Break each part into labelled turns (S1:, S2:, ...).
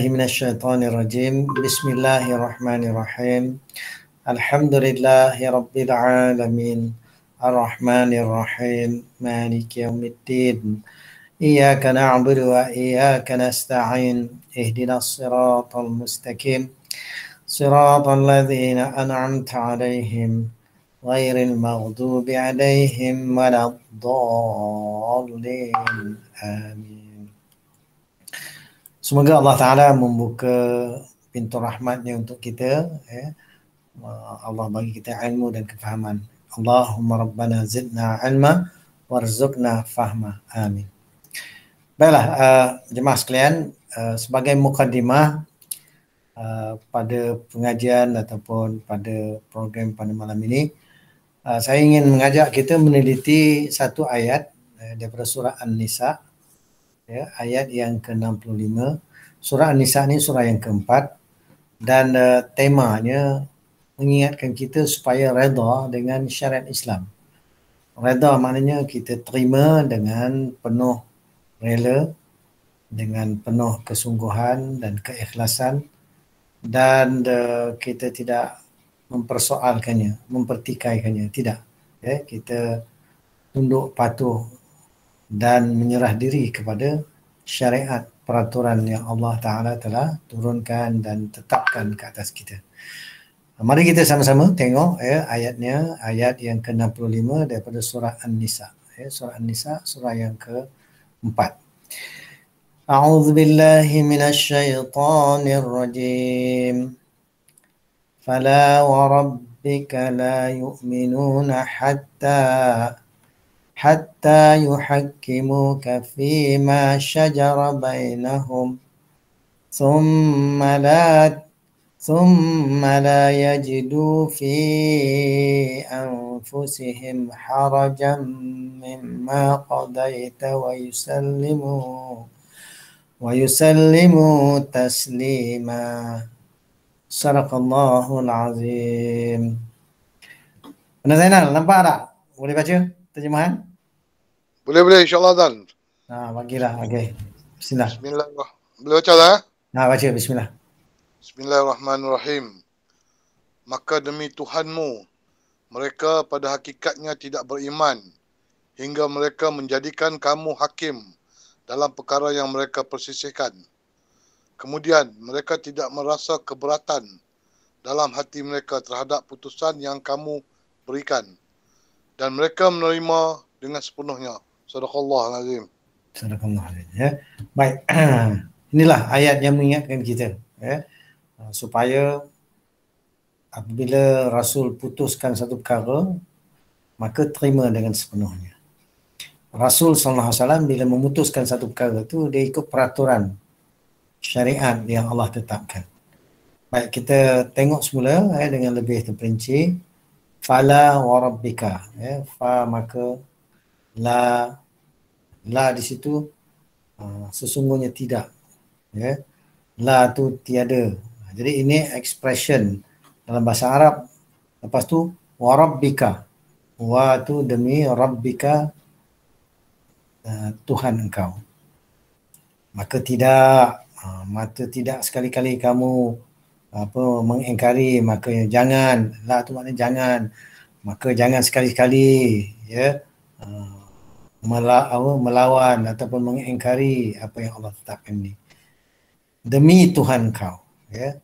S1: من الشيطان الرجيم بسم الله الرحمن الرحيم الحمد لله رب العالمين الرحمن الرحيم مالك يوم الدين إياك نعبد وإياك نستعين اهدنا الصراط المستقيم صراط الذين أنعمت عليهم غير المغضوب عليهم ولا الضالين آمين. Semoga Allah Ta'ala membuka pintu rahmatnya untuk kita. Allah bagi kita ilmu dan kefahaman. Allahumma Rabbana zidna ilma warzuqna fahma. Amin. Baiklah, jemaah sekalian, sebagai mukadimah pada pengajian ataupun pada program pada malam ini, saya ingin mengajak kita meneliti satu ayat daripada surah An-Nisa, ya, ayat yang ke-65. Surah An-Nisa ni surah yang keempat dan temanya mengingatkan kita supaya redha dengan syariat Islam. Redha maknanya kita terima dengan penuh rela, dengan penuh kesungguhan dan keikhlasan, dan kita tidak mempersoalkannya, mempertikaikannya, tidak. Ya, kita tunduk patuh dan menyerah diri kepada syariat peraturan yang Allah Ta'ala telah turunkan dan tetapkan ke atas kita. Mari kita sama-sama tengok ayatnya, ayat yang ke-65 daripada surah An-Nisa. Surah An-Nisa, surah yang ke-4. A'udzu billahi minasy syaithanir rajim. Fala wa rabbika la yu'minuna حتى يحكموك فيما شجر بينهم ثم لا يجدوا في أنفسهم حرجا مما قضيت ويسلموا تسليما. صدق الله العظيم. Benar Zainal, nampak tak? Boleh baca terjemahan?
S2: Boleh insyaAllah Dan.
S1: Bagilah, okey. Bismillah.
S2: Bismillahirrahmanirrahim. Boleh baca lah
S1: Baca, bismillah.
S2: Bismillahirrahmanirrahim. Maka demi Tuhanmu, mereka pada hakikatnya tidak beriman hingga mereka menjadikan kamu hakim dalam perkara yang mereka persisihkan. Kemudian mereka tidak merasa keberatan dalam hati mereka terhadap putusan yang kamu berikan, dan mereka menerima dengan sepenuhnya. Sadaqallahul azim.
S1: Sadaqallahul azim. Ya. Baik. Inilah ayat yang mengingatkan kita, ya, supaya apabila Rasul putuskan satu perkara, maka terima dengan sepenuhnya. Rasul SAW bila memutuskan satu perkara tu, dia ikut peraturan syariat yang Allah tetapkan. Baik, kita tengok semula dengan lebih terperinci. Fala wa rabbika, fa maka la di situ sesungguhnya tidak, ya. La tu tiada. Jadi ini expression dalam bahasa Arab. Lepas tu wa rabbika, wa tu demi rabbika, Tuhan engkau. Maka tidak sekali-kali kamu mengingkari, maka jangan. La tu maknanya jangan. Maka jangan sekali-kali, ya, melawan ataupun mengingkari apa yang Allah tetapkan ini. Demi Tuhan kau, ya.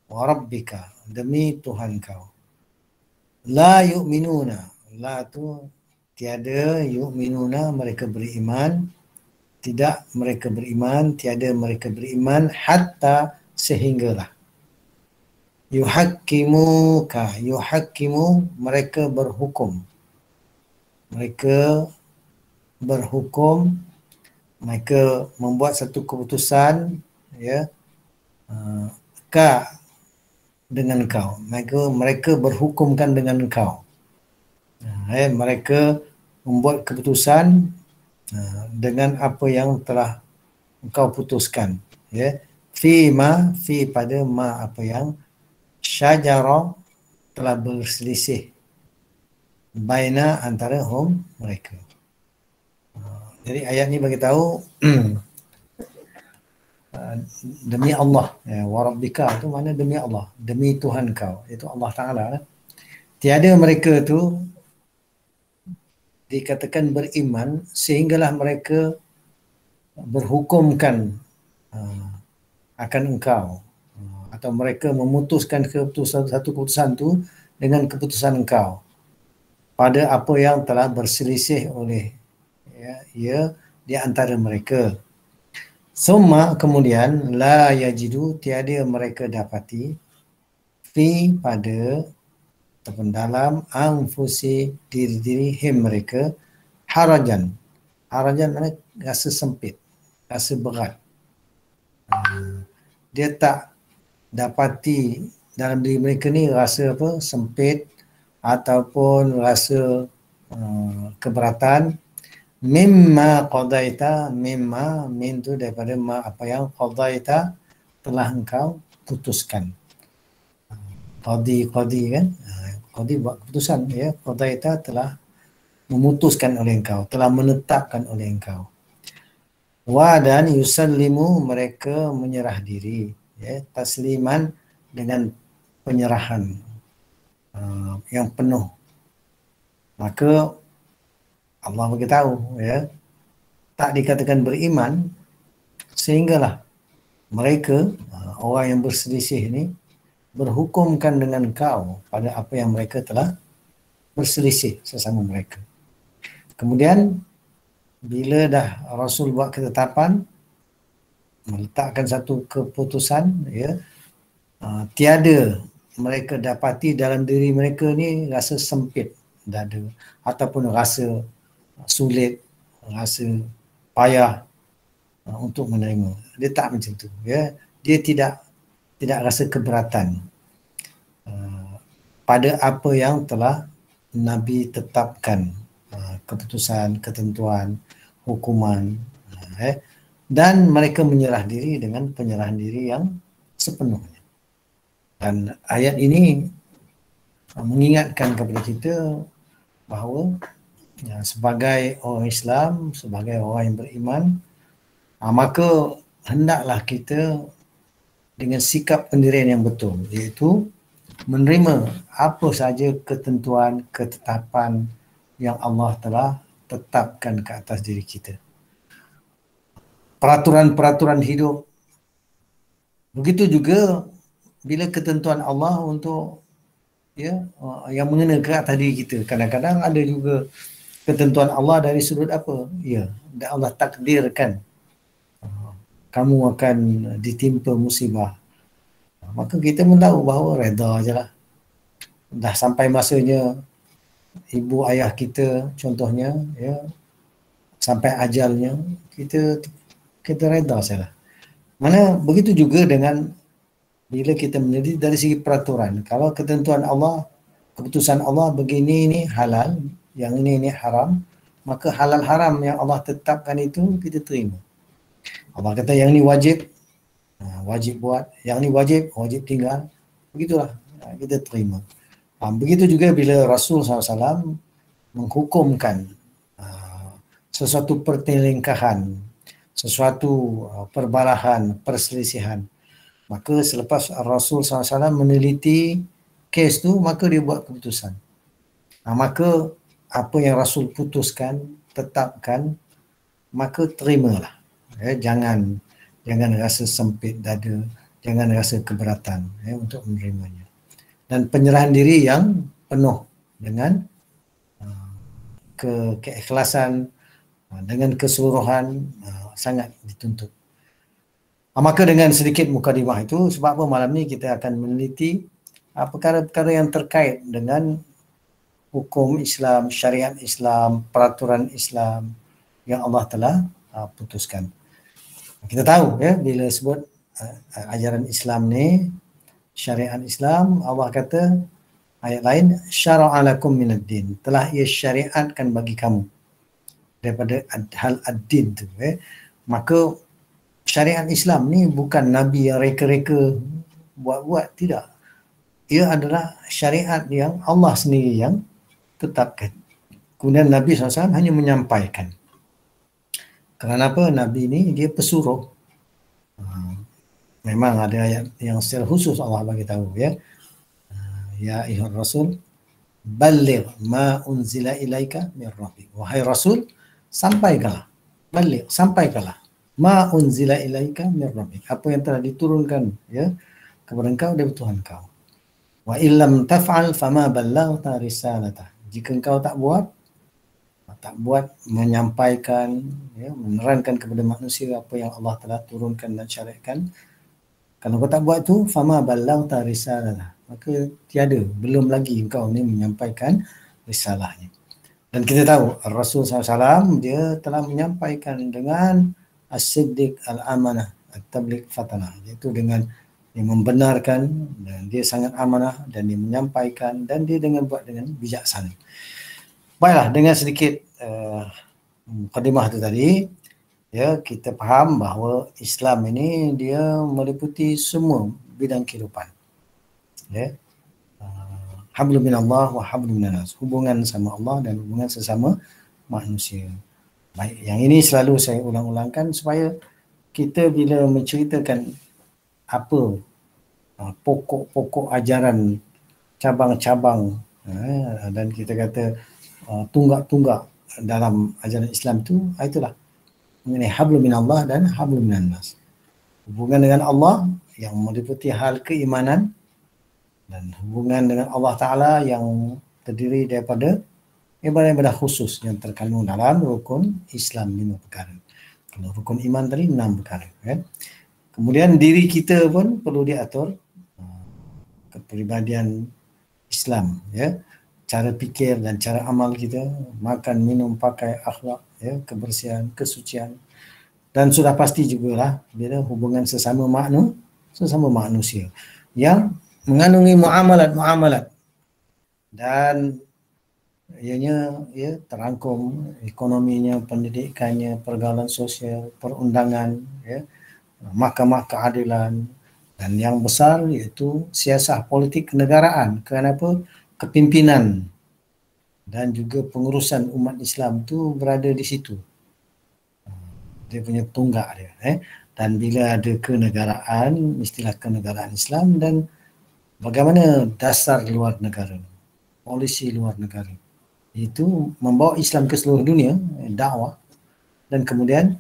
S1: Wa rabbika, demi Tuhan kau. La yu'minuna, la tu tiada, yu'minuna mereka beriman, tidak mereka beriman, tiada mereka beriman, hatta sehinggalah. Yuhakkimu mereka berhukum. Mereka membuat satu keputusan, ya, dengan kau. Mereka berhukumkan dengan kau. Mereka membuat keputusan dengan apa yang telah engkau putuskan, ya. Fi pada ma apa yang syajara telah berselisih baina antara mereka. Jadi ayat ni bagi tahu demi Allah, ya, warabbika itu mana demi Allah, demi Tuhan kau, itu Allah Ta'ala. Tiada mereka tu dikatakan beriman sehinggalah mereka berhukumkan akan engkau, atau mereka memutuskan satu keputusan tu dengan keputusan engkau pada apa yang telah berselisih oleh ia di antara mereka. Summa, kemudian, la yajidu, tiada mereka dapati fi, pada ataupun dalam anfusi, diri-dirihim mereka, harajan. Harajan mana rasa sempit, rasa berat. Dia tak dapati dalam diri mereka ni rasa apa, sempit ataupun rasa keberatan. Mimma qadaita, mimma, min tu daripada ma, apa yang qadaita telah engkau putuskan. Qadi kan, qadi buat keputusan, ya. Qadaita telah memutuskan oleh engkau, telah menetapkan oleh engkau. Wa, dan yusallimu, mereka menyerah diri, ya, tasliman, dengan penyerahan yang penuh. Maka Allah beritahu, ya, tak dikatakan beriman sehinggalah mereka, orang yang berselisih ni, berhukumkan dengan kau pada apa yang mereka telah berselisih sesama mereka. Kemudian bila dah Rasul buat ketetapan, meletakkan satu keputusan, ya, tiada mereka dapati dalam diri mereka ni rasa sempit dada ataupun rasa sulit, rasa payah untuk menerima. Dia tak macam tu, ya. Dia tidak rasa keberatan pada apa yang telah Nabi tetapkan, keputusan, ketentuan, hukuman, dan mereka menyerah diri dengan penyerahan diri yang sepenuhnya. Dan ayat ini mengingatkan kepada kita bahawa, ya, sebagai orang Islam, sebagai orang yang beriman, maka hendaklah kita dengan sikap pendirian yang betul, iaitu menerima apa saja ketentuan, ketetapan yang Allah telah tetapkan ke atas diri kita. Peraturan-peraturan hidup. Begitu juga bila ketentuan Allah untuk, ya, yang mengena ke atas diri kita. Kadang-kadang ada juga ketentuan Allah dari sudut apa? Ya, Allah takdirkan kamu akan ditimpa musibah. Maka kita pun tahu bahawa reda je lah. Dah sampai masanya ibu ayah kita contohnya, ya, sampai ajalnya, kita reda sajalah. Mana begitu juga dengan bila kita menjadi dari segi peraturan. Kalau ketentuan Allah, keputusan Allah begini ni halal, yang ini haram, maka halal haram yang Allah tetapkan itu kita terima. Allah kata yang ni wajib, wajib buat, yang ni wajib tinggal. Begitulah, kita terima. Begitu juga bila Rasul SAW menghukumkan sesuatu pertelingkahan, sesuatu perbalahan, perselisihan, maka selepas Rasul SAW meneliti kes tu, maka dia buat keputusan. Maka apa yang Rasul putuskan, tetapkan, maka terimalah. Jangan rasa sempit dada, jangan rasa keberatan, untuk menerimanya. Dan penyerahan diri yang penuh dengan keikhlasan, dengan keseluruhan, sangat dituntut. Maka dengan sedikit mukadimah itu, sebab apa malam ni kita akan meneliti perkara-perkara yang terkait dengan hukum Islam, syariat Islam, peraturan Islam yang Allah telah putuskan. Kita tahu, ya, bila sebut ajaran Islam ni, syariat Islam, Allah kata ayat lain, syara'a lakum minad din, telah ia syariatkan bagi kamu daripada hal ad-din tu. Maka syariat Islam ni bukan Nabi yang reka-reka buat-buat, tidak. Ia adalah syariat yang Allah sendiri yang tetapkan. Kemudian Nabi SAW hanya menyampaikan. Kerana apa? Nabi ni dia pesuruh. Memang ada ayat yang secara khusus Allah bagi tahu ya. Ya ayyuhar rasul balligh ma unzila ilaika min rabbik. Wahai rasul, sampaikanlah. Balligh, sampaikanlah. Ma unzila ilaika min rabbik. Apa yang telah diturunkan ya kepada engkau dari Tuhan kau. Wa illam taf'al fama ballaghta risalata. Jika engkau tak buat menyampaikan ya, menerangkan kepada manusia apa yang Allah telah turunkan dan syariatkan. Kalau kau tak buat tu fama ballaghta risalata. Maka tiada, belum lagi engkau ni menyampaikan risalahnya. Dan kita tahu Rasul SAW dia telah menyampaikan dengan as-siddiq al-amanah at-tabligh fatanah, iaitu dengan dia membenarkan dan dia sangat amanah dan dia menyampaikan dan dia buat dengan bijaksana. Baiklah, dengan sedikit mukadimah tu tadi ya, kita faham bahawa Islam ini dia meliputi semua bidang kehidupan. Ya. Hablum minallah wa hablum minan nas. Hubungan sama Allah dan hubungan sesama manusia. Baik, yang ini selalu saya ulang-ulangkan supaya kita bila menceritakan apa pokok-pokok ajaran, cabang-cabang dan kita kata tunggak-tunggak dalam ajaran Islam tu, itulah mengenai hablum minallah dan hablum minan nas. Hubungan dengan Allah yang meliputi hal keimanan dan hubungan dengan Allah Ta'ala yang terdiri daripada ibadah-ibadah khusus yang terkandung dalam rukun Islam 5 perkara. Kalau rukun iman tadi 6 perkara. Ya. Kemudian diri kita pun perlu diatur, kepribadian Islam, ya, cara fikir dan cara amal kita, makan, minum, pakai, akhlak, ya, kebersihan, kesucian, dan sudah pasti jugalah bila hubungan sesama manusia yang mengandungi muamalat dan ianya ya terangkum ekonominya, pendidikannya, pergaulan sosial, perundangan, ya, mahkamah keadilan, dan yang besar iaitu siasah politik kenegaraan. Kenapa? Kepimpinan dan juga pengurusan umat Islam tu berada di situ. Dia punya tunggak dia. Dan bila ada kenegaraan, istilah kenegaraan Islam, dan bagaimana dasar luar negara, polisi luar negara, itu membawa Islam ke seluruh dunia, dakwah, dan kemudian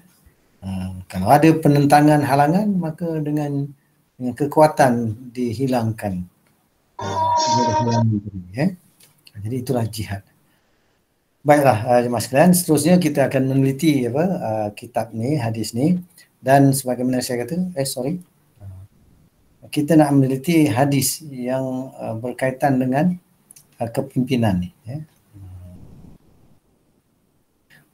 S1: kalau ada penentangan, halangan, maka dengan kekuatan dihilangkan. Jadi itulah jihad. Baiklah jemaah sekalian, seterusnya kita akan meneliti kitab ni, hadis ni, dan sebagaimana saya kata, kita nak meneliti hadis yang berkaitan dengan kepimpinan ni. Ya.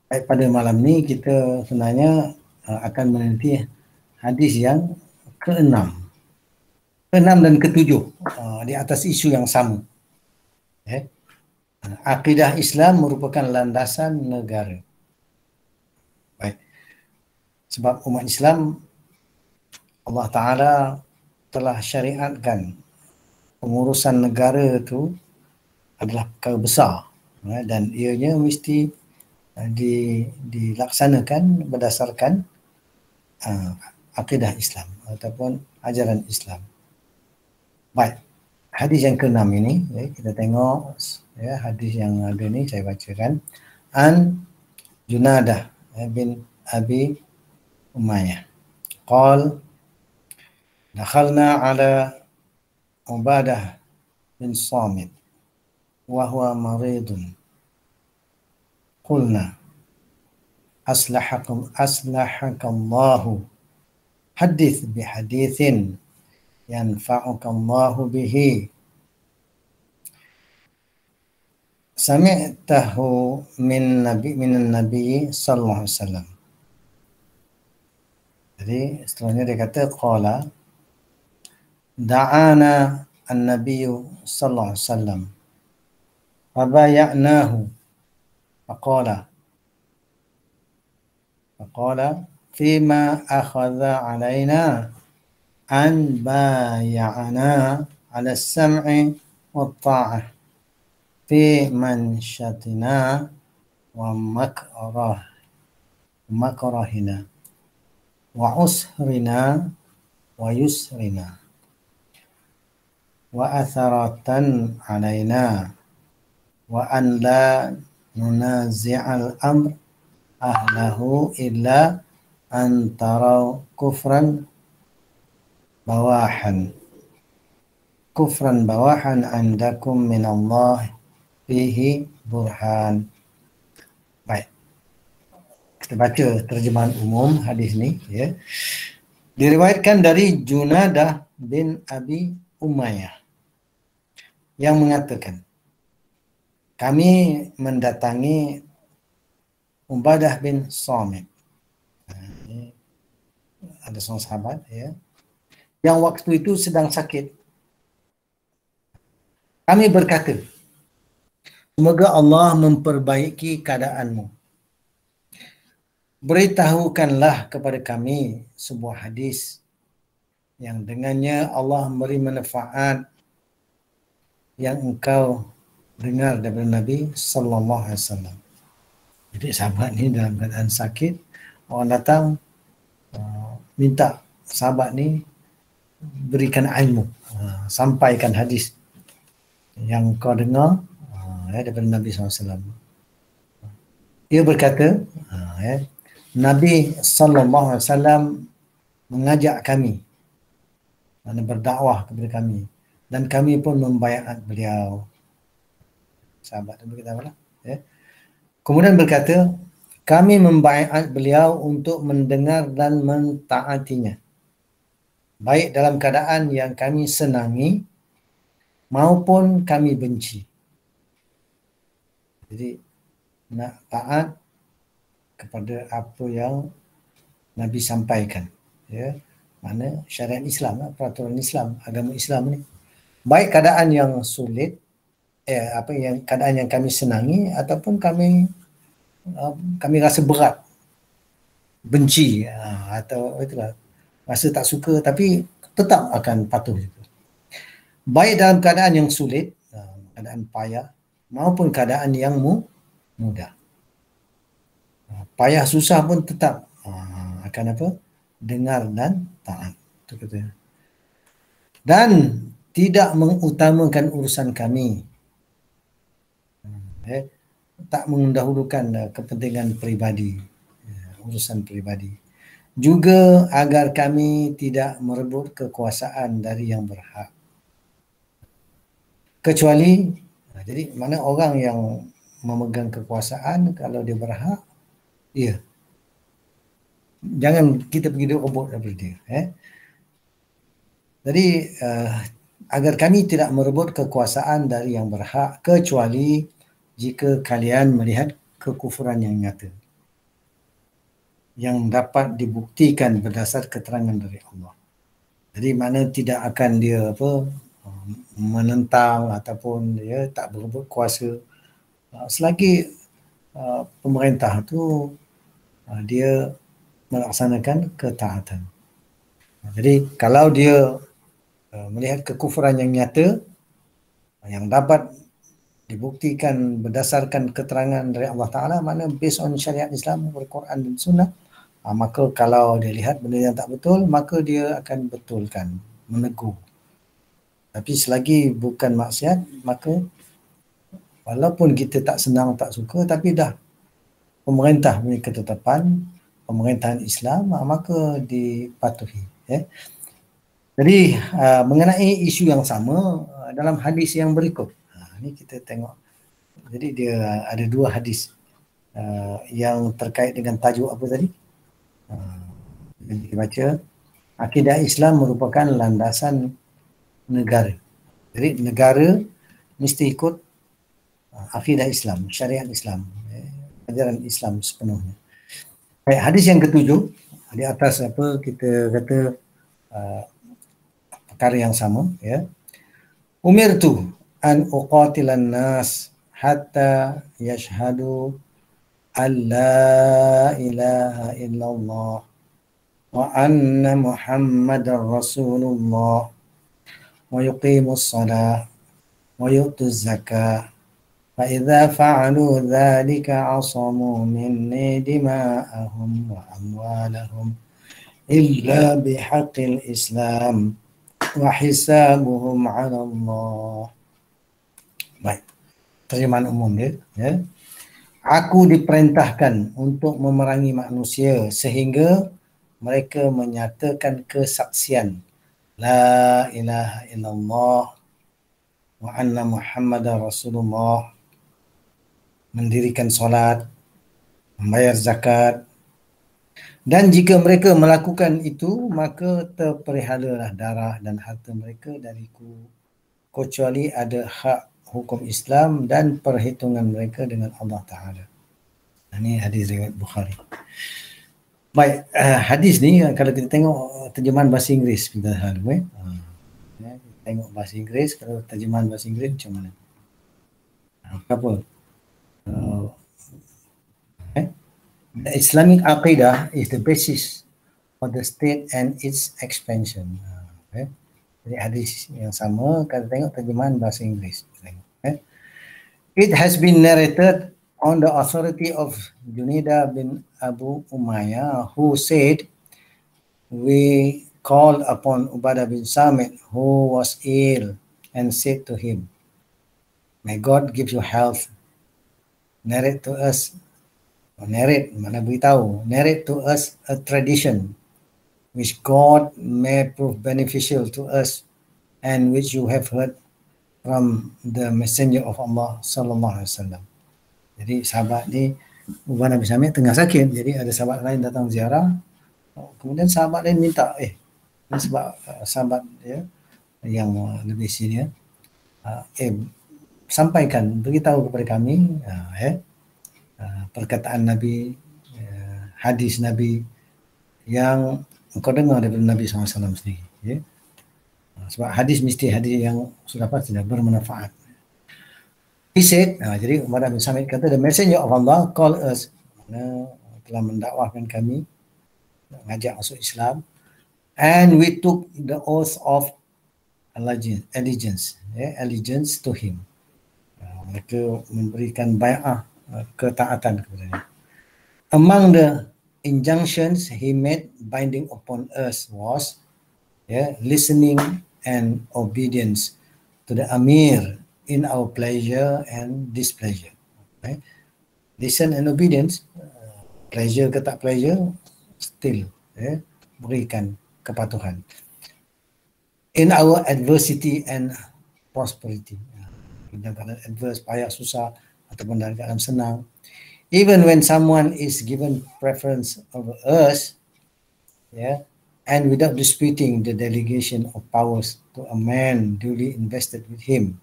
S1: Baik, pada malam ni kita sebenarnya akan meneliti hadis yang ke-6 dan ke-7 di atas isu yang sama. Akidah Islam merupakan landasan negara. Baik. Sebab umat Islam, Allah Ta'ala telah syariatkan pengurusan negara itu adalah perkara besar, dan ianya mesti dilaksanakan berdasarkan akidah Islam ataupun ajaran Islam. Baik, hadis yang ke-6 ini ya, kita tengok ya, hadis yang ada ni saya bacakan. An Junadah bin Abi Umayyah qal dakhalna ala Ubadah bin Samit wa huwa maridun qulna aslahakallahu hadith bihadithin yanfa'ukallahu bihi sami'tahu minan nabi sallallahu alaihi wasallam. Jadi setelahnya dia kata qala da'ana an-nabiy sallallahu alaihi wasallam fabaya'nahu faqala fima akhadha alaina an bay'ana ala as-sam'i wa ta'ah fi manshatina wa makrahina. wa usrina wa yusrina wa atharatan alaina wa an la nunazi'al amr ahlahu illa an taraw kufran bawahan andakum min Allah fihi burhan. Baik, kita baca terjemahan umum hadis ni, ya. Diriwayatkan dari Junadah bin Abi Umayyah yang mengatakan, kami mendatangi Ubadah bin Samit. Ada seorang sahabat, ya, yang waktu itu sedang sakit. Kami berkata, semoga Allah memperbaiki keadaanmu. Beritahukanlah kepada kami sebuah hadis yang dengannya Allah memberi manfaat yang engkau dengar daripada Nabi sallallahu alaihi wasallam. Jadi sahabat ni dalam keadaan sakit, orang datang minta sahabat ni berikan ilmu, sampaikan hadis yang kau dengar daripada Nabi SAW. Dia berkata, Nabi SAW mengajak kami, berdakwah kepada kami, dan kami pun membaiat beliau. Sahabat itu berkata apa? Kemudian berkata, kami membaiat beliau untuk mendengar dan mentaatinya, baik dalam keadaan yang kami senangi maupun kami benci. Jadi nak taat kepada apa yang Nabi sampaikan, ya, mana syariat Islam, peraturan Islam, agama Islam ni, baik keadaan yang sulit, keadaan yang kami senangi ataupun kami rasa berat, benci, atau itulah, rasa tak suka, tapi tetap akan patuh itu. Baik dalam keadaan yang sulit, keadaan payah, maupun keadaan yang mudah. Payah susah pun tetap akan dengar dan taat. Itu kata. Dan tidak mengutamakan urusan kami. Tak mendahulukan kepentingan peribadi, urusan peribadi. Juga agar kami tidak merebut kekuasaan dari yang berhak. Kecuali, jadi mana orang yang memegang kekuasaan, kalau dia berhak, ya, jangan kita pergi rebut daripada dia. Jadi agar kami tidak merebut kekuasaan dari yang berhak, kecuali jika kalian melihat kekufuran yang nyata, yang dapat dibuktikan berdasar keterangan dari Allah. Jadi mana tidak akan dia menentang ataupun dia tak berebut kuasa selagi pemerintah tu dia melaksanakan ketaatan. Jadi kalau dia melihat kekufuran yang nyata yang dapat dibuktikan berdasarkan keterangan dari Allah Ta'ala, mana based on syariat Islam, Al-Quran dan Sunnah, maka kalau dia lihat benda yang tak betul, maka dia akan betulkan, menegur. Tapi selagi bukan maksiat, maka walaupun kita tak senang, tak suka, tapi dah pemerintah punya ketetapan, pemerintahan Islam, maka dipatuhi. Jadi mengenai isu yang sama dalam hadis yang berikut, ini kita tengok. Jadi dia ada dua hadis yang terkait dengan tajuk apa tadi? Kita baca, akidah Islam merupakan landasan negara. Jadi negara mesti ikut akidah Islam, syariat Islam, ajaran Islam sepenuhnya. Baik, hadis yang ketujuh, di atas kita kata perkara yang sama, ya. Umirtu an uqatilan nas hatta yashhadu an la ilaha illallah wa anna Muhammadar Rasulullah wa yuqimus salah wa yu'tuz zakah fa idza fa'alu dzalika 'asamu minni dima'ahum wa amwalahum illa bihaqqil Islam wa hisabuhum 'ala Allah. Baik, terjemahan umum dia, ya. Aku diperintahkan untuk memerangi manusia sehingga mereka menyatakan kesaksian la ilaha illallah wa anna Muhammadar Rasulullah, mendirikan solat, membayar zakat, dan jika mereka melakukan itu maka terperihalalah darah dan harta mereka dariku kecuali ada hak hukum Islam dan perhitungan mereka dengan Allah Ta'ala. Ini hadis riwayat Bukhari. Baik, hadis ni kalau kita tengok terjemahan bahasa Inggeris kita harus tengok bahasa Inggeris, kalau terjemahan bahasa Inggeris macam mana? Apa? The Islamic Aqidah is the basis for the state and its expansion. Jadi hadis yang sama, kalau tengok terjemahan bahasa Inggeris. It has been narrated on the authority of Junaidah bin Abu Umayyah, who said, we called upon Ubadah bin Samit, who was ill, and said to him, may God give you health. Narrate to us, mana beritahu, narrate to us a tradition which God may prove beneficial to us and which you have heard from the Messenger of Allah sallallahu alaihi wasallam. Jadi sahabat ni Ubadah bin Samit tengah sakit, jadi ada sahabat lain datang ziarah, kemudian sahabat lain minta sebab sahabat dia yang lebih senior, sampaikan, beritahu kepada kami perkataan Nabi, hadis Nabi yang engkau dengar daripada Nabi SAW sendiri, ya. Sebab hadis mesti hadis yang sudah pasti bermanfaat. He said, jadi Ubadah bin Samit kata, the Messenger of Allah called us, telah mendakwahkan kami, mengajak masuk Islam, and we took the oath of allegiance to him. Mereka memberikan bai'ah, ketaatan kepadanya. Among the injunctions he made binding upon us was listening and obedience to the Amir in our pleasure and displeasure. Listen and obedience, pleasure ke tak pleasure, still berikan kepatuhan. In our adversity and prosperity, dalam keadaan adverse, payah, susah, ataupun dalam keadaan senang. Even when someone is given preference over us, and without disputing the delegation of powers to a man duly invested with him,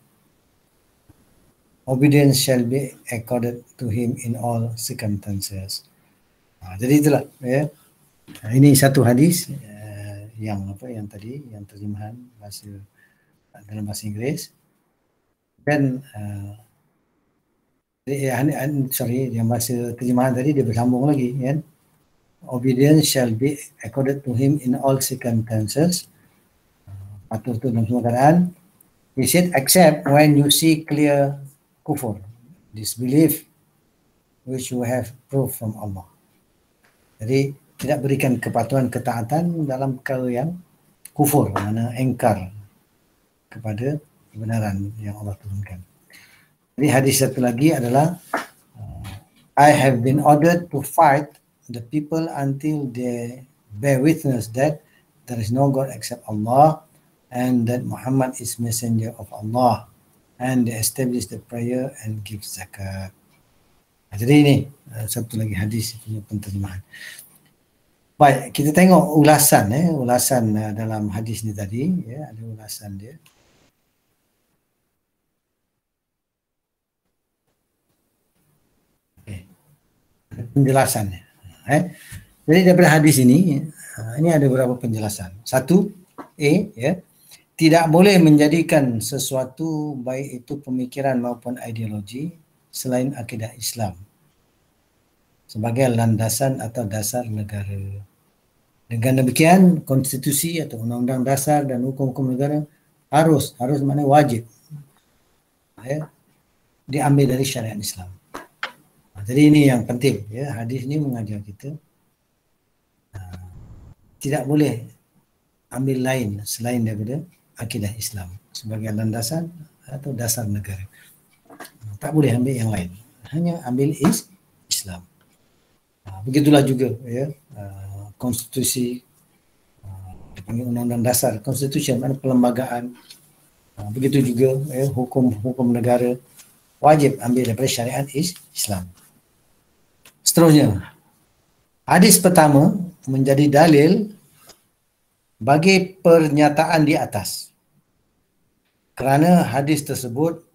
S1: obedience shall be accorded to him in all circumstances. Jadi itulah, ini satu hadis yang tadi, yang terjemahan dalam bahasa Inggeris. Dan yang bahasa terjemahan tadi dia bersambung lagi, kan? Obedience shall be accorded to him in all circumstances. Patuh itu dalam semua keadaan. He said, except when you see clear kufur, disbelief, which you have proof from Allah. Jadi tidak berikan kepatuhan, ketaatan dalam perkara yang kufur, mana engkar kepada kebenaran yang Allah turunkan. Jadi hadis satu lagi adalah I have been ordered to fight the people until they bear witness that there is no God except Allah and that Muhammad is messenger of Allah, and they establish the prayer and give zakat. Jadi ini satu lagi hadis punya penterjemahan. Baik, kita tengok ulasan dalam hadis ni tadi, ada ulasan dia. Penjelasannya. Jadi daripada hadis ini ada beberapa penjelasan. Satu, tidak boleh menjadikan sesuatu, baik itu pemikiran maupun ideologi, selain akidah Islam sebagai landasan atau dasar negara. Dengan demikian, konstitusi atau undang-undang dasar dan hukum-hukum negara harus maknanya wajib diambil dari syariat Islam. Jadi ini yang penting, hadis ini mengajar kita tidak boleh ambil lain selain daripada akidah Islam sebagai landasan atau dasar negara. Tak boleh ambil yang lain, hanya ambil Islam. Begitulah juga ya, konstitusi, dipanggil undang-undang dasar, konstitusi mana perlembagaan. Begitu juga ya, hukum negara wajib ambil daripada syariat Islam. Seterusnya, hadis pertama menjadi dalil bagi pernyataan di atas, kerana hadis tersebut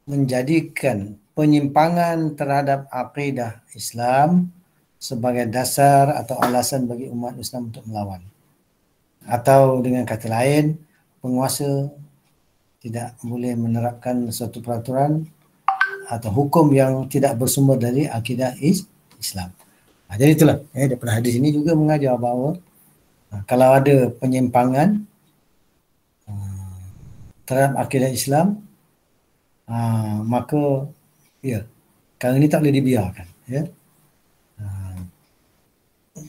S1: menjadikan penyimpangan terhadap akidah Islam sebagai dasar atau alasan bagi umat Islam untuk melawan. Atau dengan kata lain, penguasa tidak boleh menerapkan suatu peraturan atau hukum yang tidak bersumber dari akidah Islam. Jadi itulah, daripada hadis ini juga mengajar bahawa kalau ada penyimpangan terhadap akidah Islam, maka ya, perkara ini tak boleh dibiarkan. Ya.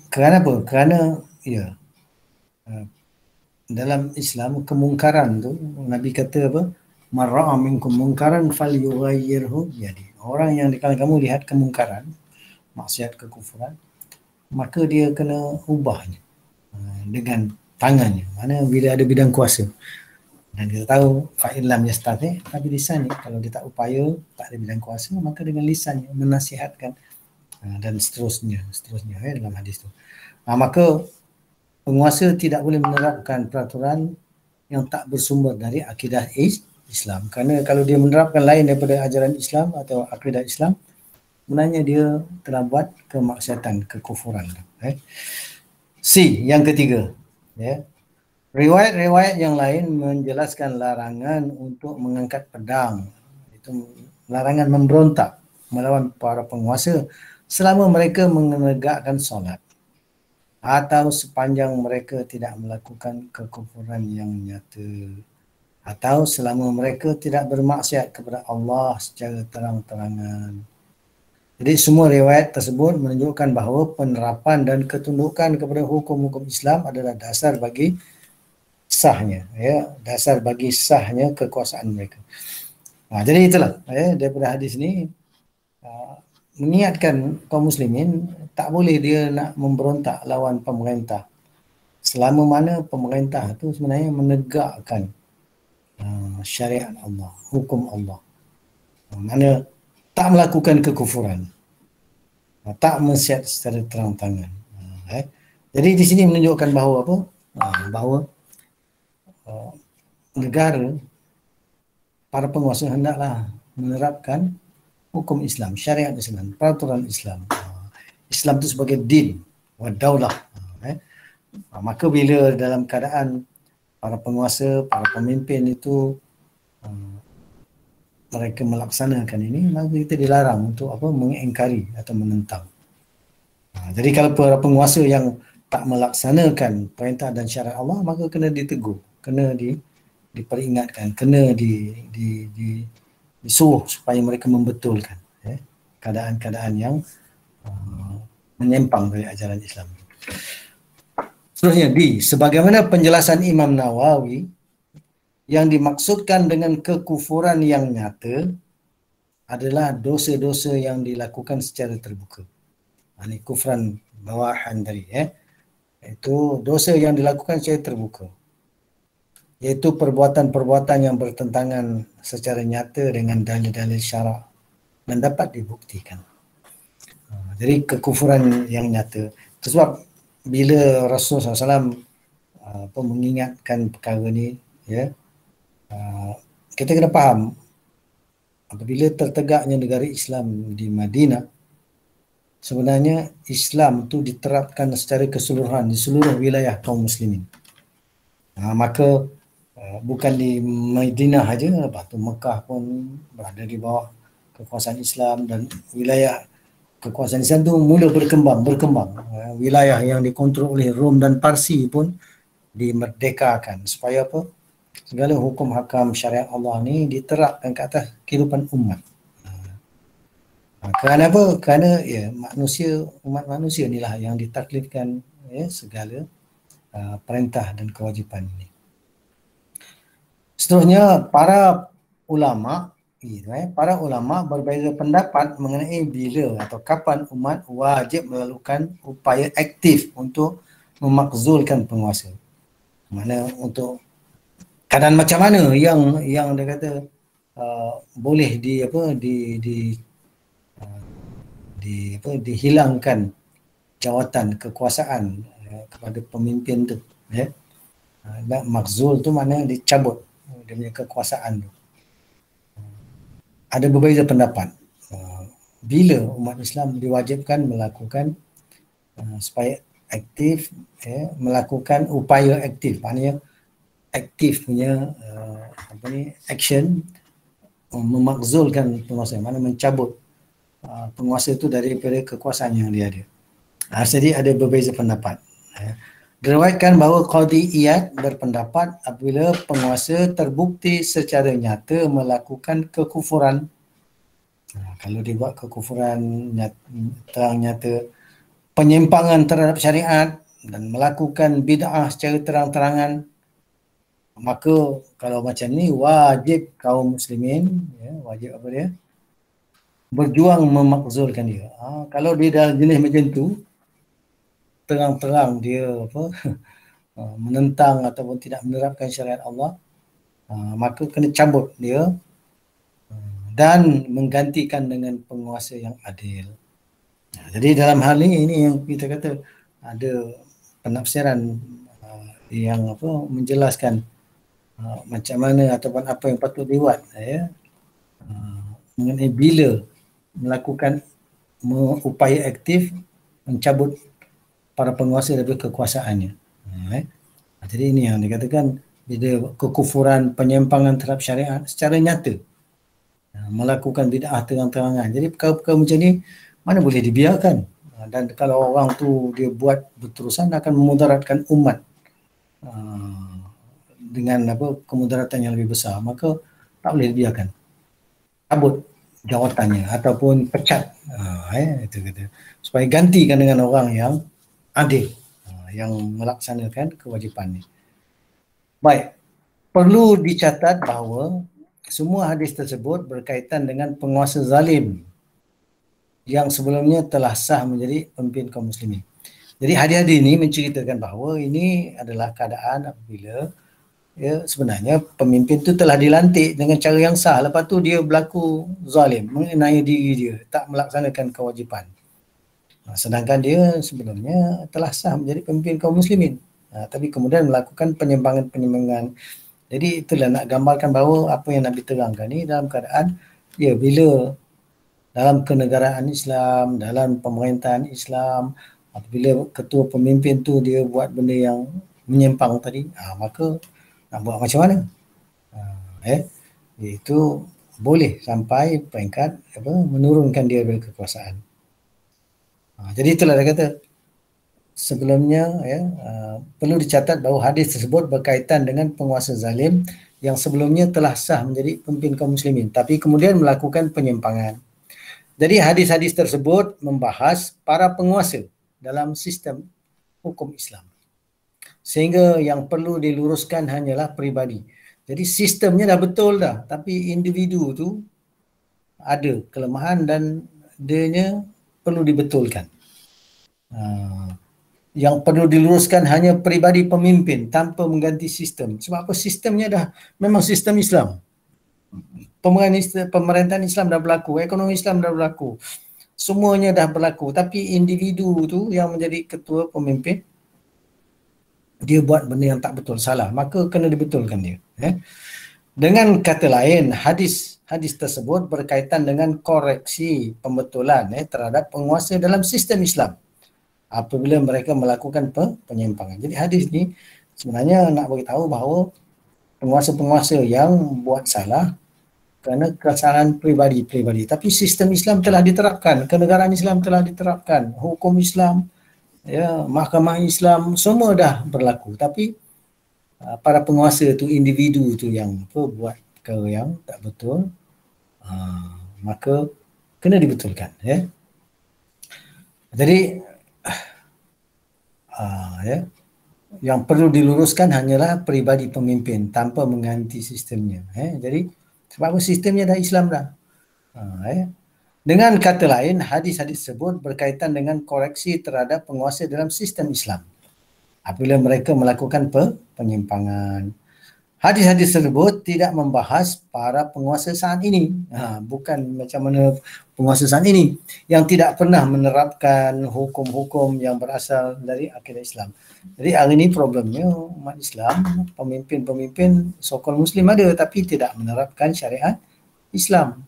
S1: Kerana apa? Kerana ya, dalam Islam kemungkaran tu Nabi kata apa? Man ra'a minkum munkaran falyughayyirhu biyadihi. Orang yang di kalangan kamu lihat kemungkaran, maksiat, kekufuran, maka dia kena ubahnya dengan tangannya. Mana bila ada bidang kuasa. Dan kita tahu fa'ilam yastati, tapi lisannya, kalau dia tak upaya, tak ada bidang kuasa, maka dengan lisannya menasihatkan dan seterusnya dalam hadis tu. Maka penguasa tidak boleh menerapkan peraturan yang tak bersumber dari akidah Islam. Kerana kalau dia menerapkan lain daripada ajaran Islam atau akidah Islam, sebenarnya dia telah buat kemaksiatan, kekufuran. C, yang ketiga. Riwayat-riwayat yang lain menjelaskan larangan untuk mengangkat pedang. Itu larangan memberontak melawan para penguasa selama mereka menegakkan solat, atau sepanjang mereka tidak melakukan kekufuran yang nyata, atau selama mereka tidak bermaksiat kepada Allah secara terang-terangan. Jadi semua riwayat tersebut menunjukkan bahawa penerapan dan ketundukan kepada hukum-hukum Islam adalah dasar bagi sahnya, dasar bagi sahnya kekuasaan mereka. Jadi itulah daripada hadis ni mengingatkan kaum muslimin tak boleh dia nak memberontak lawan pemerintah selama mana pemerintah tu sebenarnya menegakkan syariat Allah, hukum Allah. Mana tak melakukan kekufuran, tak maksiat secara terang-terangan. Jadi di sini menunjukkan bahawa apa? Bahawa negara, para penguasa hendaklah menerapkan hukum Islam, syariat Islam, peraturan Islam. Islam itu sebagai din wa daulah. Maka bila dalam keadaan para penguasa, para pemimpin itu mereka melaksanakan ini, maka kita dilarang untuk apa? Mengingkari atau menentang. Jadi kalau para penguasa yang tak melaksanakan perintah dan syariat Allah, maka kena ditegur, kena diperingatkan, kena disuruh supaya mereka membetulkan keadaan-keadaan yang menyimpang dari ajaran Islam. Seterusnya D, sebagaimana penjelasan Imam Nawawi, yang dimaksudkan dengan kekufuran yang nyata adalah dosa-dosa yang dilakukan secara terbuka. Ini kufran bawahan tadi, itu dosa yang dilakukan secara terbuka, iaitu perbuatan-perbuatan yang bertentangan secara nyata dengan dalil-dalil syarak dan dapat dibuktikan. Jadi kekufuran yang nyata. Sebab bila Rasulullah SAW mengingatkan perkara ni, kita kena faham apabila tertegaknya negara Islam di Madinah, sebenarnya Islam tu diterapkan secara keseluruhan di seluruh wilayah kaum muslimin. Maka bukan di Madinah saja, lepas tu Mekah pun berada di bawah kekuasaan Islam, dan wilayah kekuasaan Islam tu mula berkembang. Wilayah yang dikontrol oleh Rom dan Parsi pun dimerdekakan supaya apa? Segala hukum hakam syariat Allah ni diterapkan ke atas kehidupan umat. Kerana apa? Kerana umat manusia inilah yang ditaklifkan segala perintah dan kewajipan ini. Seterusnya, para ulama berbeza pendapat mengenai bila atau kapan umat wajib melakukan upaya aktif untuk memakzulkan penguasa. Mana untuk keadaan macam mana yang dia kata boleh dihilangkan jawatan kekuasaan kepada pemimpin tu, ya. Makzul tu maknanya dicabut dia punya kekuasaan tu. Ada berbeza pendapat bila umat Islam diwajibkan melakukan supaya aktif, melakukan upaya aktif, maknanya aktif punya action memakzulkan penguasa, mana mencabut penguasa itu daripada kekuasaan yang dia ada. Jadi ada berbeza pendapat. Diriwayatkan bahawa Qadhi Iyad berpendapat apabila penguasa terbukti secara nyata melakukan kekufuran. Kalau dia buat kekufuran terang nyata, penyimpangan terhadap syariat dan melakukan bid'ah secara terang-terangan, maka kalau macam ni wajib kaum muslimin, wajib apa dia? Berjuang memakzulkan dia. Kalau dia dah jenis macam tu, terang-terang dia menentang ataupun tidak menerapkan syariat Allah, maka kena cabut dia dan menggantikan dengan penguasa yang adil. Jadi dalam hal ini yang kita kata ada penafsiran yang menjelaskan macam mana ataupun apa yang patut dibuat, mengenai bila melakukan upaya aktif mencabut para penguasa daripada kekuasaannya. Jadi ini yang dikatakan bila kekufuran, penyimpangan terhadap syariat secara nyata, melakukan bid'ah terang-terangan. Jadi perkara-perkara macam ni mana boleh dibiarkan, dan kalau orang tu dia buat berterusan akan memudaratkan umat dengan kemudaratan yang lebih besar, maka tak boleh dibiarkan, cabut jawatannya ataupun pecat, itu kata, supaya gantikan dengan orang yang adil, yang melaksanakan kewajipan ini. Baik, perlu dicatat bahawa semua hadis tersebut berkaitan dengan penguasa zalim yang sebelumnya telah sah menjadi pemimpin kaum muslimin. Jadi hadis-hadis ini menceritakan bahawa ini adalah keadaan apabila sebenarnya pemimpin itu telah dilantik dengan cara yang sah, lepas tu dia berlaku zalim mengenai diri dia, tak melaksanakan kewajipan. Sedangkan dia sebelumnya telah sah menjadi pemimpin kaum muslimin, tapi kemudian melakukan penyimpangan-penyimpangan. Jadi itulah nak gambarkan bahawa apa yang Nabi terangkan ni dalam keadaan bila dalam kenegaraan Islam, dalam pemerintahan Islam, apabila ketua pemimpin tu dia buat benda yang menyimpang tadi, maka nak buat macam mana? Itu boleh sampai peringkat menurunkan dia dari kekuasaan. Jadi itulah dia kata sebelumnya perlu dicatat bahawa hadis tersebut berkaitan dengan penguasa zalim yang sebelumnya telah sah menjadi pemimpin kaum muslimin tapi kemudian melakukan penyimpangan. Jadi hadis-hadis tersebut membahas para penguasa dalam sistem hukum Islam. Sehingga yang perlu diluruskan hanyalah peribadi. Jadi sistemnya dah betul dah, tapi individu tu ada kelemahan dan dianya perlu dibetulkan. Yang perlu diluruskan hanya peribadi pemimpin tanpa mengganti sistem. Sebab apa? Sistemnya dah memang sistem Islam. Pemerintahan Islam dah berlaku, ekonomi Islam dah berlaku. Semuanya dah berlaku, tapi individu tu yang menjadi ketua pemimpin dia buat benda yang tak betul, salah, maka kena dibetulkan dia. Dengan kata lain, hadis tersebut berkaitan dengan koreksi pembetulan terhadap penguasa dalam sistem Islam apabila mereka melakukan penyimpangan. Jadi hadis ni sebenarnya nak beritahu bahawa penguasa-penguasa yang buat salah kerana kesalahan peribadi, tapi sistem Islam telah diterapkan, kenegaraan Islam telah diterapkan, hukum Islam, mahkamah Islam semua dah berlaku, tapi para penguasa tu, individu tu yang buat perkara yang tak betul, maka kena dibetulkan. Jadi Yang perlu diluruskan hanyalah peribadi pemimpin tanpa mengganti sistemnya. Jadi sebab apa, sistemnya dah Islam dah. Dengan kata lain, hadis-hadis tersebut berkaitan dengan koreksi terhadap penguasa dalam sistem Islam apabila mereka melakukan penyimpangan. Hadis-hadis tersebut tidak membahas para penguasa saat ini. Bukan macam mana penguasa saat ini yang tidak pernah menerapkan hukum-hukum yang berasal dari akidah Islam. Jadi hari ini problemnya umat Islam, pemimpin-pemimpin so-called Muslim ada tapi tidak menerapkan syariat Islam.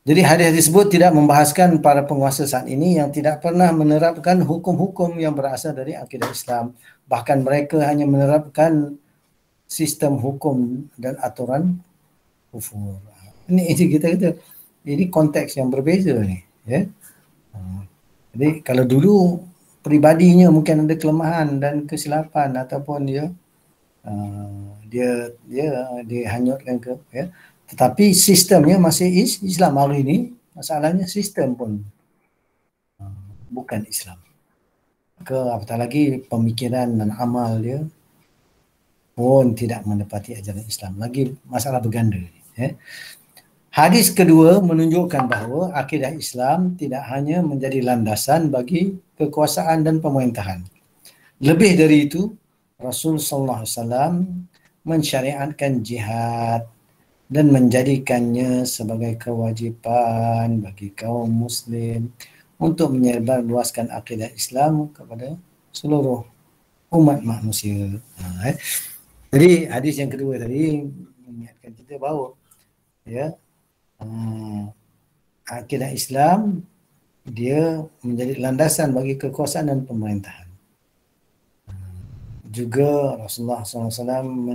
S1: Jadi hadis tersebut tidak membahaskan para penguasa saat ini yang tidak pernah menerapkan hukum-hukum yang berasal dari akidah Islam. Bahkan mereka hanya menerapkan sistem hukum dan aturan kufur. Ini kita kata, ini konteks yang berbeza ni. Jadi kalau dulu peribadinya mungkin ada kelemahan dan kesilapan ataupun dia hanyutkan ke tetapi sistemnya masih Islam. Hari ini masalahnya sistem pun bukan Islam. Apatah lagi pemikiran dan amal dia pun tidak menepati ajaran Islam. Lagi masalah berganda. Hadis kedua menunjukkan bahawa akidah Islam tidak hanya menjadi landasan bagi kekuasaan dan pemerintahan. Lebih dari itu, Rasul sallallahu alaihi wasallam mensyariatkan jihad dan menjadikannya sebagai kewajipan bagi kaum muslim untuk menyebarluaskan akidah Islam kepada seluruh umat manusia. Jadi hadis yang kedua tadi mengingatkan kita bahawa akidah Islam dia menjadi landasan bagi kekuasaan dan pemerintahan. Juga Rasulullah SAW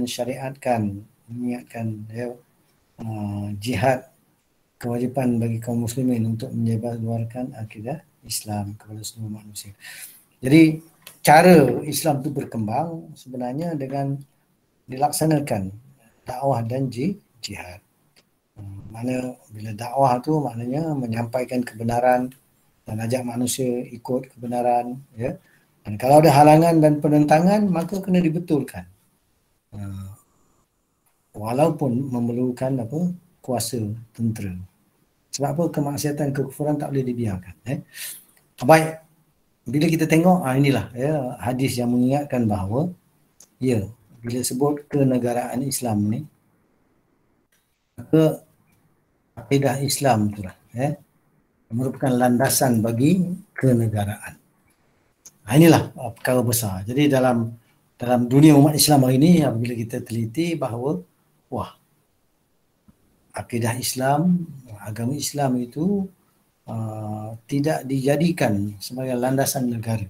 S1: mengingatkan jihad, kewajipan bagi kaum muslimin untuk menyebarluaskan akidah Islam kepada seluruh manusia. Jadi cara Islam itu berkembang sebenarnya dengan dilaksanakan dakwah dan jihad. Mana bila dakwah tu maknanya menyampaikan kebenaran dan ajak manusia ikut kebenaran, Dan kalau ada halangan dan penentangan maka kena dibetulkan. Walaupun memerlukan kuasa tentera. Sebab apa? Kemaksiatan, kekufuran tak boleh dibiarkan. Baik, bila kita tengok inilah hadis yang mengingatkan bahawa bila sebut kenegaraan Islam ni, maka akidah Islam itulah merupakan landasan bagi kenegaraan. Inilah perkara besar. Jadi dalam dunia umat Islam hari ini, apabila kita teliti bahawa akidah Islam, agama Islam itu tidak dijadikan sebagai landasan negara.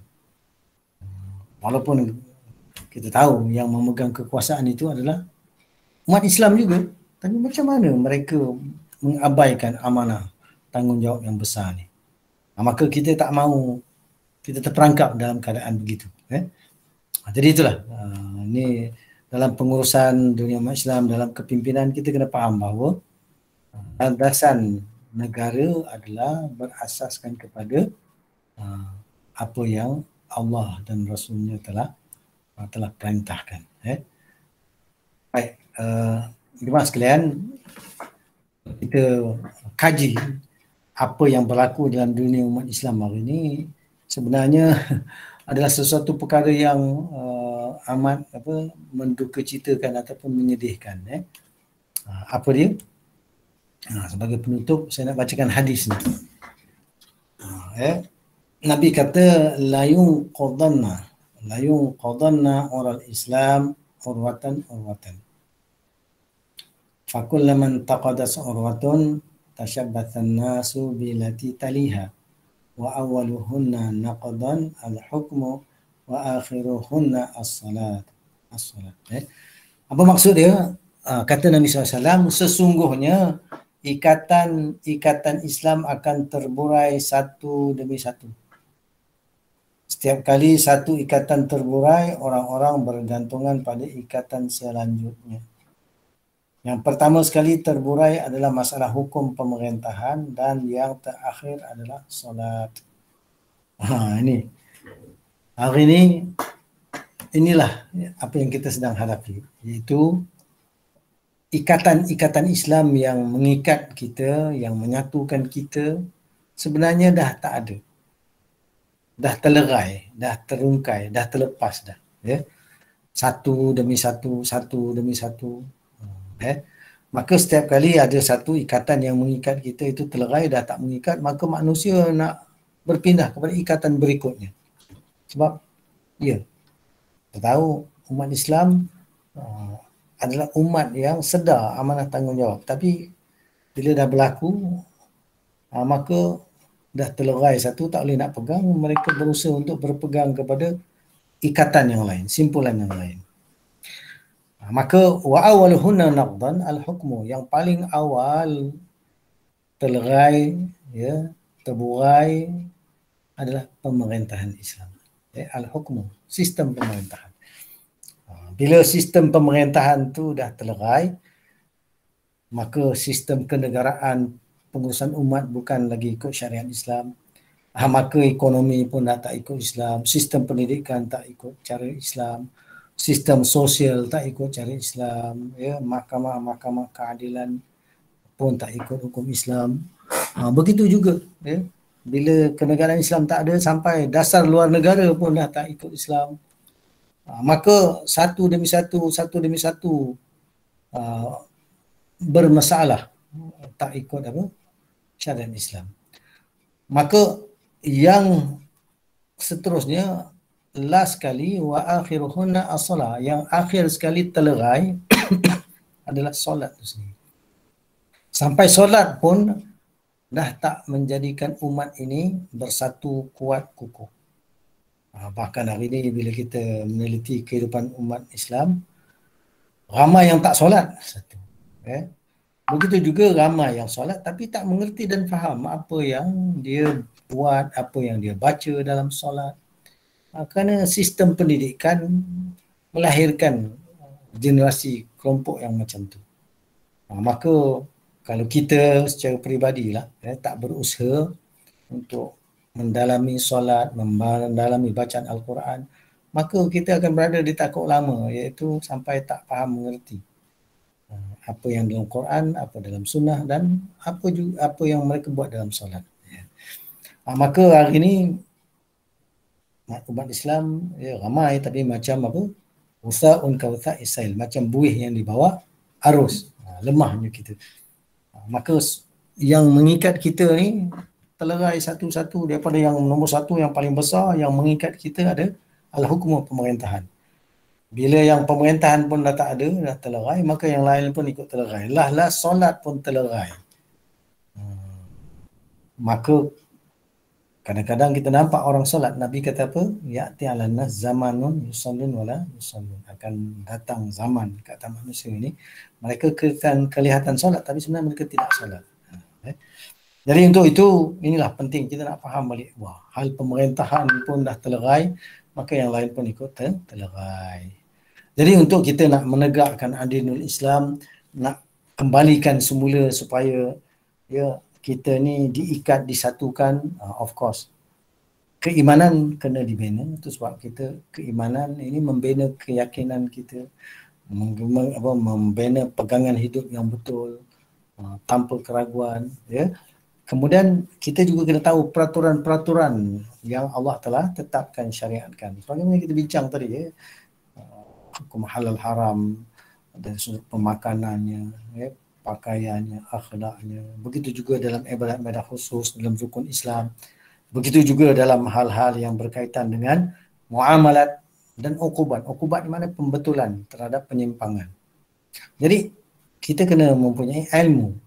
S1: Walaupun kita tahu yang memegang kekuasaan itu adalah umat Islam juga. Tapi macam mana mereka mengabaikan amanah tanggungjawab yang besar ni? Maka kita tak mahu kita terperangkap dalam keadaan begitu. Jadi itulah, ini dalam pengurusan dunia umat Islam, dalam kepimpinan kita kena faham bahawa landasan negara adalah berasaskan kepada apa yang Allah dan Rasulnya telah perintahkan. Baik, jemaah sekalian, kita kaji apa yang berlaku dalam dunia umat Islam hari ini sebenarnya adalah sesuatu perkara yang amat mendukacitakan ataupun menyedihkan. Apa dia? Sebagai penutup saya nak bacakan hadis ni. Nabi kata layung qadanna oral Islam urwatan. Fakullaman taqadas urwatun tashabbathan nasu bilati taliha wa awwaluhunna naqdan al-hukmu wa akhiruhunna as-salat. Apa maksud dia? Kata Nabi SAW, sesungguhnya ikatan Islam akan terburai satu demi satu. Setiap kali satu ikatan terburai, orang-orang bergantungan pada ikatan selanjutnya. Yang pertama sekali terburai adalah masalah hukum pemerintahan dan yang terakhir adalah solat. Ini. Hari ini inilah apa yang kita sedang hadapi, iaitu ikatan-ikatan Islam yang mengikat kita, yang menyatukan kita sebenarnya dah tak ada. Dah terlerai, dah terungkai, dah terlepas dah. Ya. Satu demi satu, satu demi satu. Maka setiap kali ada satu ikatan yang mengikat kita itu terlerai, dah tak mengikat, maka manusia nak berpindah kepada ikatan berikutnya. Sebab ya, kita tahu umat Islam adalah umat yang sedar amanah tanggungjawab. Tapi bila dah berlaku, maka dah terlerai satu, tak boleh nak pegang, mereka berusaha untuk berpegang kepada ikatan yang lain, simpulan yang lain. Maka wa awwaluhunna naqdan al-hukmu, yang paling awal terlerai, ya, terburai adalah pemerintahan Islam. Al-hukmu, sistem pemerintahan. Bila sistem pemerintahan tu dah terlerai, maka sistem kenegaraan pengurusan umat bukan lagi ikut syariat Islam. Maka ekonomi pun dah tak ikut Islam, sistem pendidikan tak ikut cara Islam, sistem sosial tak ikut cara Islam, ya, mahkamah-mahkamah keadilan pun tak ikut hukum Islam. Begitu juga, ya, bila kenegaraan Islam tak ada, sampai dasar luar negara pun dah tak ikut Islam. Maka satu demi satu bermasalah, tak ikut apa syariat Islam. Maka yang seterusnya, last sekali, wa akhiruhunna as-salah, yang akhir sekali terlerai adalah solat tu sendiri. Sampai solat pun dah tak menjadikan umat ini bersatu kuat kukuh. Bahkan hari ini bila kita meneliti kehidupan umat Islam, ramai yang tak solat satu. Begitu juga ramai yang solat tapi tak mengerti dan faham apa yang dia buat, apa yang dia baca dalam solat. Kerana sistem pendidikan melahirkan generasi kelompok yang macam tu. Maka kalau kita secara peribadilah tak berusaha untuk mendalami solat, mendalami bacaan Al-Quran, maka kita akan berada di takuk lama, iaitu sampai tak faham mengerti apa yang dalam Quran, apa dalam sunnah, dan apa yang mereka buat dalam solat. Maka hari ini umat Islam ramai tapi macam apa? Utha'un ka utha'i sail, macam buih yang dibawa arus. Lemahnya kita. Maka yang mengikat kita ni terlerai satu-satu, daripada yang nombor satu yang paling besar yang mengikat kita ada al-hukmu, pemerintahan. Bila yang pemerintahan pun dah tak ada, dah terlerai, maka yang lain pun ikut terlerai. Lah solat pun terlerai. Maka kadang-kadang kita nampak orang solat, Nabi kata apa? Ya'ti 'alan nas zamanun yusallun wala yusallun. Akan datang zaman kat atas manusia ini, mereka kelihatan solat tapi sebenarnya mereka tidak solat. Jadi untuk itu, inilah penting kita nak faham balik. Wah, hal pemerintahan pun dah terlerai, maka yang lain pun ikut terlerai. Jadi untuk kita nak menegakkan adilul Islam, nak kembalikan semula supaya ya kita ni diikat, disatukan, of course keimanan kena dibina. Itu sebab kita, keimanan ini membina keyakinan kita, membina pegangan hidup yang betul tanpa keraguan, ya. Kemudian kita juga kena tahu peraturan-peraturan yang Allah telah tetapkan, syariatkan. Sebagaimana kita bincang tadi, ya, hukum halal haram dari sudut pemakanannya, ya, pakaiannya, akhlaknya. Begitu juga dalam ibadat-ibadat khusus dalam rukun Islam. Begitu juga dalam hal-hal yang berkaitan dengan muamalat dan uqubat. Uqubat di mana pembetulan terhadap penyimpangan. Jadi kita kena mempunyai ilmu,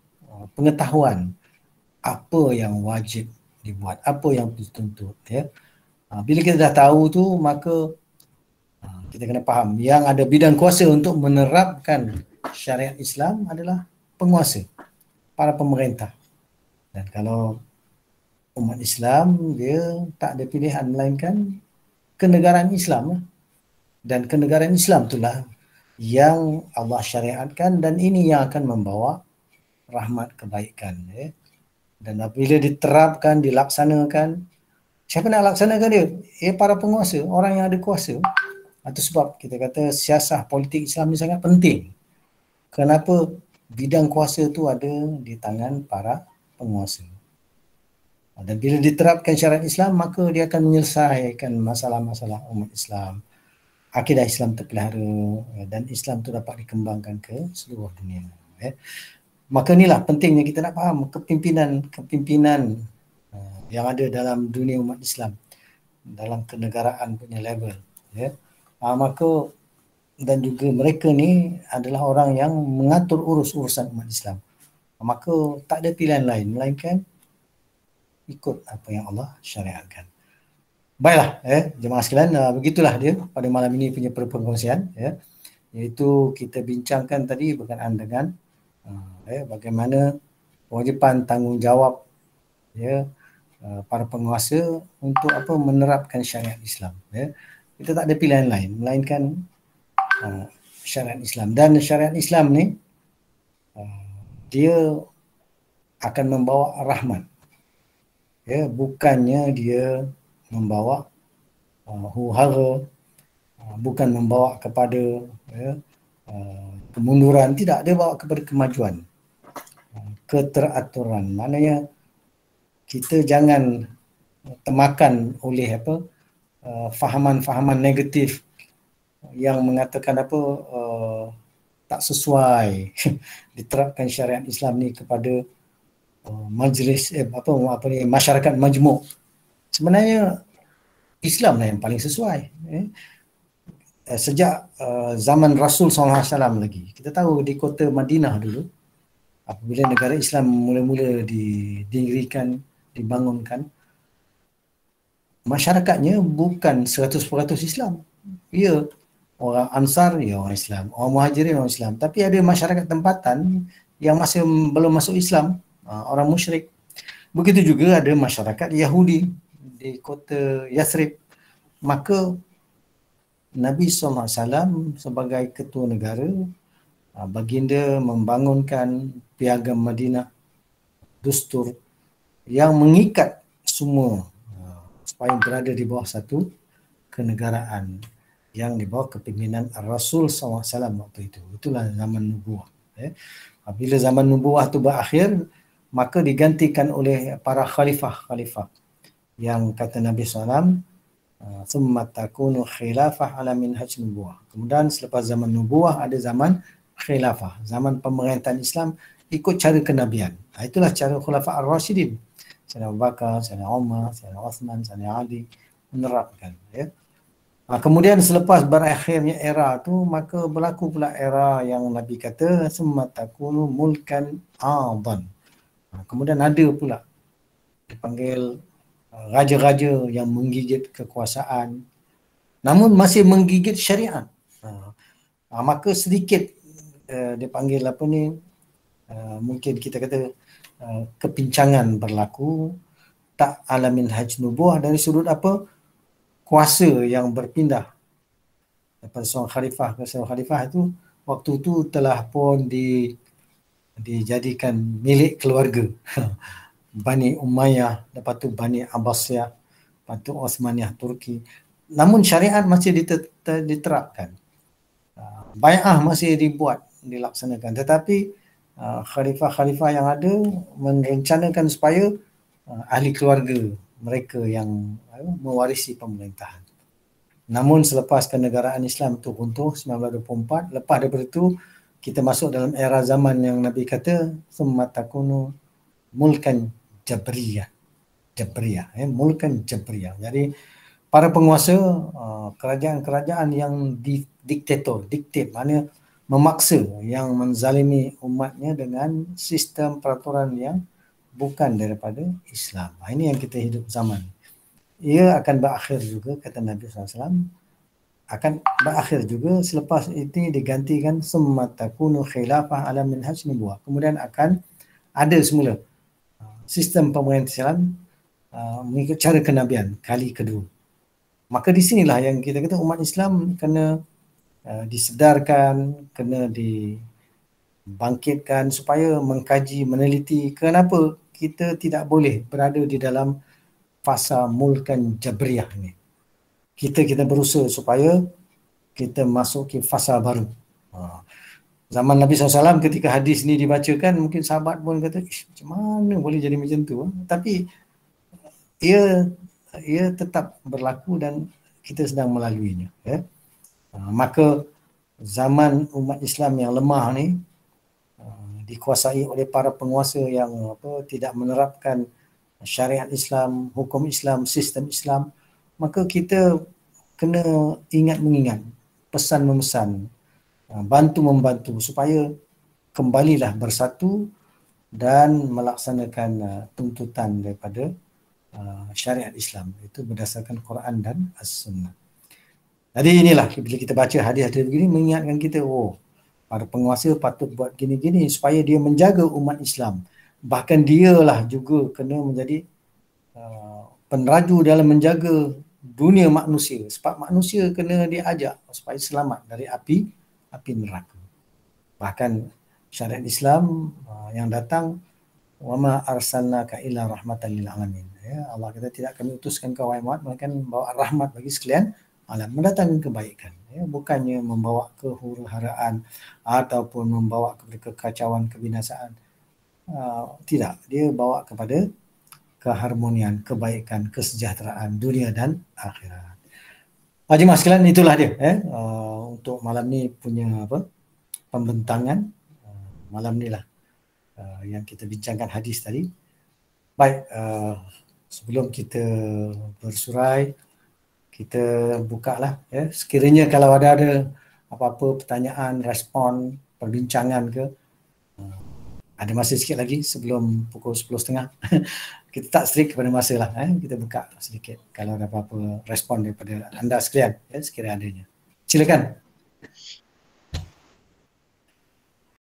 S1: pengetahuan apa yang wajib dibuat, apa yang dituntut, ya. Bila kita dah tahu tu, maka kita kena faham yang ada bidang kuasa untuk menerapkan syariat Islam adalah penguasa, para pemerintah. Dan kalau umat Islam, dia tak ada pilihan melainkan kenegaraan Islam. Dan kenegaraan Islam itulah yang Allah syariatkan, dan ini yang akan membawa rahmat kebaikan, ya. Dan apabila diterapkan, dilaksanakan, Siapa nak laksanakan dia? Para penguasa, orang yang ada kuasa. Itu sebab kita kata siasah politik Islam ni sangat penting. Kenapa? Bidang kuasa tu ada di tangan para penguasa. Dan bila diterapkan syariat Islam, maka dia akan menyelesaikan masalah-masalah umat Islam. Akidah Islam terpelihara dan Islam tu dapat dikembangkan ke seluruh dunia. Maka inilah pentingnya kita nak faham kepimpinan yang ada dalam dunia umat Islam, dalam kenegaraan punya level. Maka dan juga mereka ni adalah orang yang mengatur urusan umat Islam. Maka tak ada pilihan lain melainkan ikut apa yang Allah syariatkan. Baiklah, jemaah sekalian, begitulah dia pada malam ini punya perkongsian, iaitu kita bincangkan tadi berkenaan dengan bagaimana kewajipan tanggungjawab para penguasa untuk menerapkan syariat Islam. Kita tak ada pilihan lain melainkan syariat Islam. Dan syariat Islam ni dia akan membawa rahmat. Bukannya dia membawa huru-hara, bukan membawa kepada kemunduran, tidak, dia bawa kepada kemajuan, keteraturan. Maknanya kita jangan termakan oleh fahaman-fahaman negatif yang mengatakan tak sesuai diterapkan syariat Islam ni kepada majlis masyarakat majmuk. Sebenarnya Islam lah yang paling sesuai. Sejak zaman Rasul SAW lagi, kita tahu di kota Madinah dulu, apabila negara Islam mula-mula didirikan, dibangunkan, masyarakatnya bukan 100% Islam. Ya, orang Ansar, ya orang Islam, orang Muhajirin, orang Islam. Tapi ada masyarakat tempatan yang masih belum masuk Islam, orang musyrik. Begitu juga ada masyarakat Yahudi di kota Yathrib. Maka Nabi SAW sebagai ketua negara, baginda membangunkan piagam Madinah, dustur yang mengikat semua supaya berada di bawah satu kenegaraan yang di bawah kepimpinan Rasul SAW waktu itu. Itulah zaman nubuah. Bila zaman nubuah itu berakhir, maka digantikan oleh para khalifah-khalifah yang kata Nabi SAW, "Thumma takunu khilafah ala minhaj nubuah." Kemudian selepas zaman nubuah ada zaman khilafah, zaman pemerintahan Islam ikut cara kenabian. Itulah cara Khulafa ar-Rasyidin. Sayyidina Abu Bakar, Sayyidina Umar, Sayyidina Uthman, Sayyidina Ali menerapkan. Kemudian selepas berakhirnya era tu, maka berlaku pula era yang Nabi kata summa takunu mulkan adan. Kemudian ada pula dipanggil raja-raja yang menggigit kekuasaan, namun masih menggigit syariat. Maka sedikit dipanggil mungkin kita kata kepincangan berlaku, tak ala minhaj nubuah dari sudut kuasa yang berpindah daripada seorang khalifah ke seorang khalifah itu waktu itu telah pun dijadikan milik keluarga. Bani Umayyah, lepas tu Bani Abbasiyah, lepas tu Osmaniyah Turki. Namun syariat masih diterapkan. Bai'ah masih dilaksanakan. Tetapi khalifah-khalifah yang ada merencanakan supaya ahli keluarga mereka yang mewarisi pemerintahan. Namun selepas kenegaraan Islam itu runtuh 1924, lepas daripada itu kita masuk dalam era zaman yang Nabi kata summa takunu mulkan jabriyah. Mulkan jabriyah. Jadi para penguasa, kerajaan-kerajaan yang diktit, maknanya memaksa, yang menzalimi umatnya dengan sistem peraturan yang bukan daripada Islam. Ini yang kita hidup zaman. Ia akan berakhir juga, kata Nabi SAW, akan berakhir juga selepas ini digantikan summa takunu khilafah ala minhaj nubuwah. Kemudian akan ada semula sistem pemerintahan mengikut cara kenabian kali kedua. Maka di sinilah yang kita kata umat Islam kena disedarkan, kena dibangkitkan supaya mengkaji, meneliti kenapa kita tidak boleh berada di dalam fasa mulkan jabriyah ni. Kita berusaha supaya kita masuki fasa baru. Zaman Nabi SAW ketika hadis ni dibacakan, mungkin sahabat pun kata, macam mana boleh jadi macam tu? Tapi ia tetap berlaku dan kita sedang melaluinya. Ya. Maka zaman umat Islam yang lemah ni dikuasai oleh para penguasa yang tidak menerapkan syariat Islam, hukum Islam, sistem Islam, maka kita kena ingat-mengingat, pesan-memesan, bantu-membantu supaya kembalilah bersatu dan melaksanakan tuntutan daripada syariat Islam. Itu berdasarkan Quran dan As-Sunnah. Jadi inilah bila kita baca hadis-hadis begini mengingatkan kita, para penguasa patut buat gini-gini supaya dia menjaga umat Islam. Bahkan dialah juga kena menjadi peneraju dalam menjaga dunia manusia. Sebab manusia kena diajak supaya selamat dari api neraka. Bahkan syariat Islam yang datang, wama arsalnaka illa rahmatan lil alamin. Ya, Allah kata tidak kami utuskan kau wahai Muhammad melainkan membawa rahmat bagi sekalian alam, mendatangkan kebaikan. Ya, bukannya membawa kehuru-haraan ataupun membawa kepada kekacauan, kebinasaan. Tidak, dia bawa kepada keharmonian, kebaikan, kesejahteraan dunia dan akhirat. Jemaah sekalian, itulah dia untuk malam ni punya pembentangan. Malam ni lah yang kita bincangkan hadis tadi. Baik, sebelum kita bersurai, kita buka lah. Ya. Sekiranya kalau ada apa-apa pertanyaan, respon, perbincangan ke, ada masa sikit lagi sebelum pukul 10.30. Kita tak strict kepada masa lah. Kita buka sedikit kalau ada apa-apa respon daripada anda sekalian, sekiranya adanya. Silakan.